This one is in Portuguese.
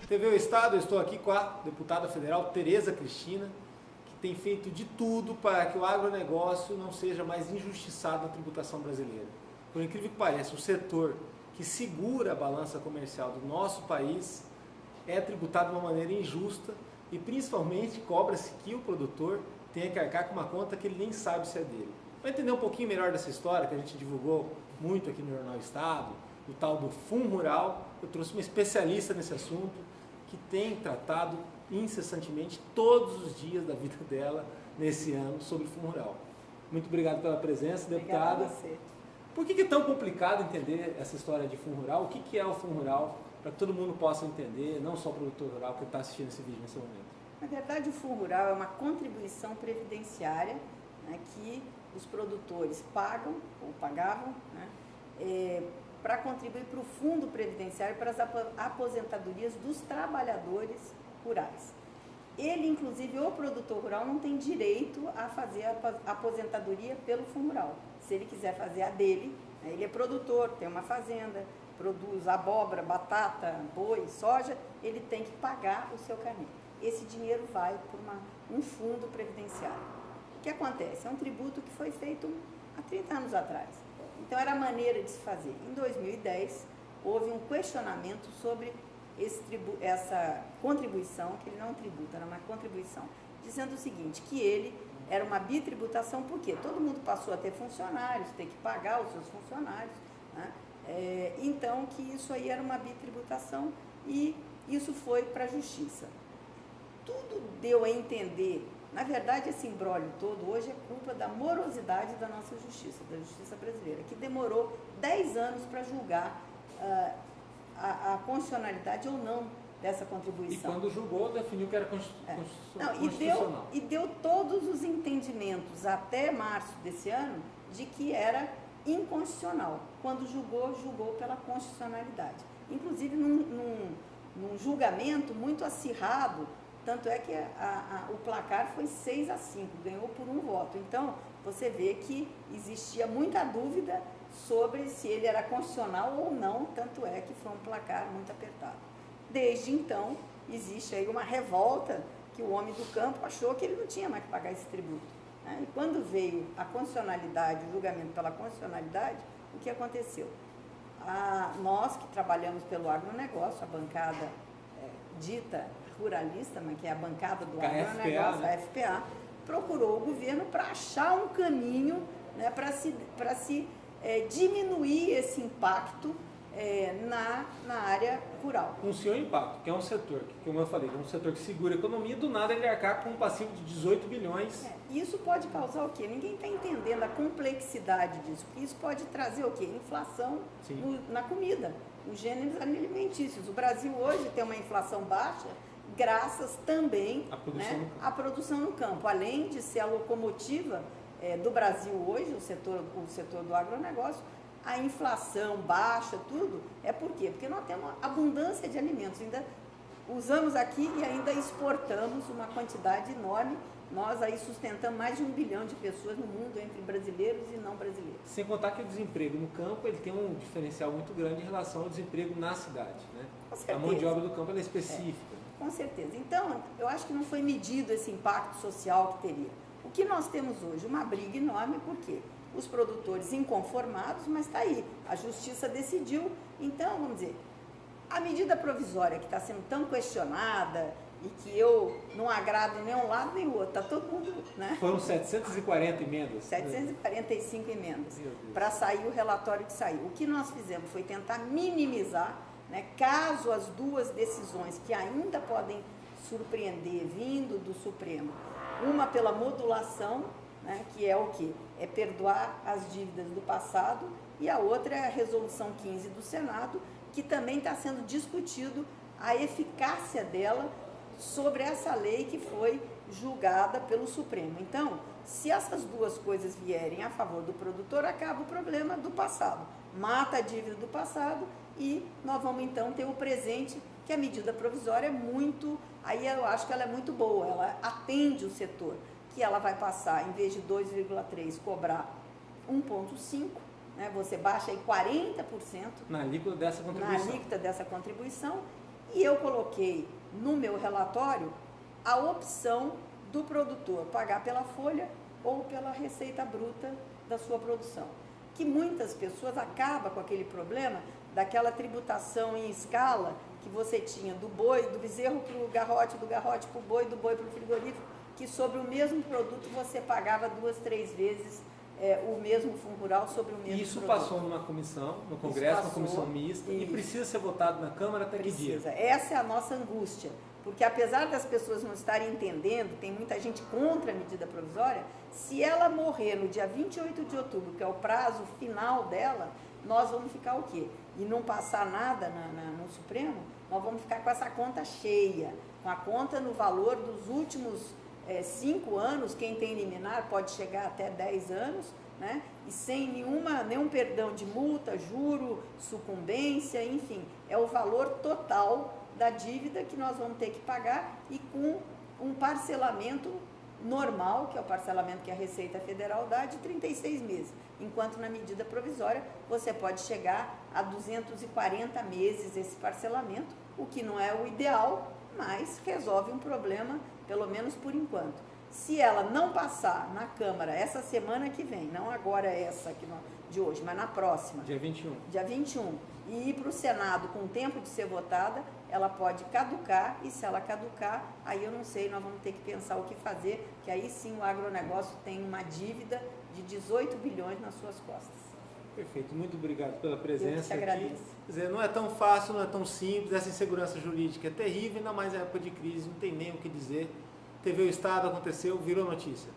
TV O Estado, eu estou aqui com a deputada federal Tereza Cristina, que tem feito de tudo para que o agronegócio não seja mais injustiçado na tributação brasileira. Por incrível que pareça, o setor que segura a balança comercial do nosso país é tributado de uma maneira injusta e principalmente cobra-se que o produtor tenha que arcar com uma conta que ele nem sabe se é dele. Para entender um pouquinho melhor dessa história, que a gente divulgou muito aqui no Jornal Estado, o tal do Fundo Rural, eu trouxe uma especialista nesse assunto que tem tratado incessantemente todos os dias da vida dela nesse ano sobre o Fundo Rural. Muito obrigado pela presença, deputada. Obrigada a você. Por que é tão complicado entender essa história de Fundo Rural? O que é o Fundo Rural? Para que todo mundo possa entender, não só o produtor rural que está assistindo esse vídeo nesse momento. Na verdade, o Fundo Rural é uma contribuição previdenciária, né, que os produtores pagam, ou pagavam, né, para contribuir para o fundo previdenciário, para as aposentadorias dos trabalhadores rurais. Ele, inclusive, o produtor rural não tem direito a fazer a aposentadoria pelo Fundo Rural. Se ele quiser fazer a dele, né, ele é produtor, tem uma fazenda, produz abóbora, batata, boi, soja, ele tem que pagar o seu carnê. Esse dinheiro vai para um fundo previdenciário. O que acontece? É um tributo que foi feito há 30 anos atrás. Então era a maneira de se fazer. Em 2010, houve um questionamento sobre essa contribuição, que ele não tributa, era uma contribuição, dizendo o seguinte, que ele era uma bitributação, porque todo mundo passou a ter funcionários, ter que pagar os seus funcionários, né? Então que isso aí era uma bitributação e isso foi para a justiça. Tudo deu a entender, na verdade esse imbróglio todo hoje é culpa da morosidade da nossa justiça, da justiça brasileira, que demorou 10 anos para julgar a constitucionalidade ou não dessa contribuição. E quando julgou, definiu que era constitucional. E deu todos os entendimentos até março desse ano de que era inconstitucional. Quando julgou pela constitucionalidade. Inclusive num julgamento muito acirrado, tanto é que o placar foi 6-5, ganhou por 1 voto. Então, você vê que existia muita dúvida sobre se ele era constitucional ou não, tanto é que foi um placar muito apertado. Desde então, existe aí uma revolta que o homem do campo achou que ele não tinha mais que pagar esse tributo, né? E quando veio a constitucionalidade, o julgamento pela constitucionalidade, o que aconteceu? Nós que trabalhamos pelo agronegócio, a bancada dita ruralista, mas que é a bancada do agronegócio, a FPA, procurou o governo para achar um caminho, né, para se diminuir esse impacto na área rural. Um senhor impacto, que é um setor, que, como eu falei, é um setor que segura a economia, do nada ele arcar com um passivo de 18 bilhões. Isso pode causar o quê? Ninguém está entendendo a complexidade disso, porque isso pode trazer o quê? Inflação na comida, os gêneros alimentícios. O Brasil hoje tem uma inflação baixa, graças também à produção no campo. Além de ser a locomotiva do Brasil hoje, o setor do agronegócio, a inflação baixa, tudo, é por quê? Porque nós temos abundância de alimentos, ainda usamos aqui e ainda exportamos uma quantidade enorme. Nós aí sustentamos mais de 1 bilhão de pessoas no mundo, entre brasileiros e não brasileiros. Sem contar que o desemprego no campo ele tem um diferencial muito grande em relação ao desemprego na cidade, né? Com certeza. A mão de obra do campo ela é específica. Com certeza. Então, eu acho que não foi medido esse impacto social que teria. O que nós temos hoje? Uma briga enorme, por quê? Os produtores inconformados, mas está aí, a justiça decidiu. Então, vamos dizer, a medida provisória que está sendo tão questionada e que eu não agrado nem um lado nem o outro, está todo mundo, né? Foram 740 emendas. 745 emendas para sair o relatório que saiu. O que nós fizemos foi tentar minimizar, né, caso as duas decisões que ainda podem surpreender vindo do Supremo, uma pela modulação, né, que é o quê? É perdoar as dívidas do passado, e a outra é a resolução 15 do Senado, que também está sendo discutido a eficácia dela sobre essa lei que foi julgada pelo Supremo. Então, se essas duas coisas vierem a favor do produtor, acaba o problema do passado. Mata a dívida do passado e nós vamos então ter o presente, que a medida provisória é muito, aí eu acho que ela é muito boa, ela atende o setor, que ela vai passar, em vez de 2,3, cobrar 1,5, né? Você baixa aí 40% na alíquota dessa contribuição. Na alíquota dessa contribuição, E eu coloquei no meu relatório a opção do produtor pagar pela folha ou pela receita bruta da sua produção. Que muitas pessoas acabam com aquele problema daquela tributação em escala que você tinha do boi, do bezerro para o garrote, do garrote para o boi, do boi para o frigorífico, que sobre o mesmo produto você pagava 2, 3 vezes o mesmo fundo rural sobre o mesmo produto. Isso passou numa comissão, no Congresso, uma comissão mista, e precisa ser votado na Câmara até que dia? Essa é a nossa angústia, porque apesar das pessoas não estarem entendendo, tem muita gente contra a medida provisória, se ela morrer no dia 28 de outubro, que é o prazo final dela, nós vamos ficar o quê? E não passar nada no Supremo, nós vamos ficar com essa conta cheia, com a conta no valor dos últimos 5 anos, quem tem liminar pode chegar até 10 anos, né? E sem nenhum perdão de multa, juro, sucumbência, enfim, é o valor total da dívida que nós vamos ter que pagar e com um parcelamento normal, que é o parcelamento que a Receita Federal dá, de 36 meses, enquanto na medida provisória você pode chegar a 240 meses esse parcelamento, o que não é o ideal, mas resolve um problema, pelo menos por enquanto. Se ela não passar na Câmara essa semana que vem, não agora essa aqui de hoje, mas na próxima, dia 21, e ir para o Senado com tempo de ser votada, ela pode caducar, e se ela caducar, aí eu não sei, nós vamos ter que pensar o que fazer, que aí sim o agronegócio tem uma dívida de 18 bilhões nas suas costas. Perfeito, muito obrigado pela presença. Eu que te agradeço. Aqui. Quer dizer, não é tão fácil, não é tão simples, essa insegurança jurídica é terrível, ainda mais em época de crise, não tem nem o que dizer. TV O Estado aconteceu, virou notícia.